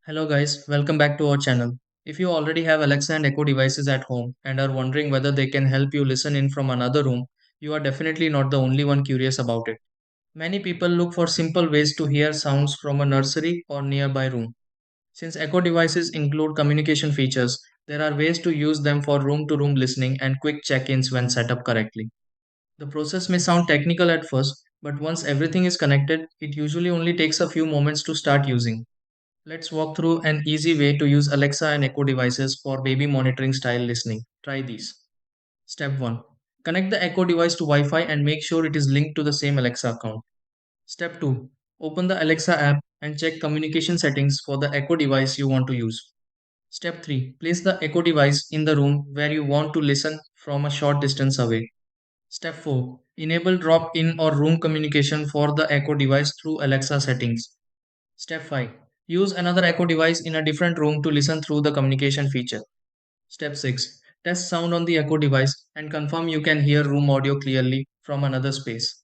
Hello guys, welcome back to our channel. If you already have Alexa and Echo devices at home and are wondering whether they can help you listen in from another room, you are definitely not the only one curious about it. Many people look for simple ways to hear sounds from a nursery or nearby room. Since Echo devices include communication features, there are ways to use them for room to room listening and quick check ins when set up correctly. The process may sound technical at first, but once everything is connected, it usually only takes a few moments to start using. Let's walk through an easy way to use Alexa and Echo devices for baby monitoring style listening. Try these. Step 1. Connect the Echo device to Wi Fi and make sure it is linked to the same Alexa account. Step 2. Open the Alexa app and check communication settings for the Echo device you want to use. Step 3. Place the Echo device in the room where you want to listen from a short distance away. Step 4. Enable drop in or room communication for the Echo device through Alexa settings. Step 5. Use another Echo device in a different room to listen through the communication feature. Step 6. Test sound on the Echo device and confirm you can hear room audio clearly from another space.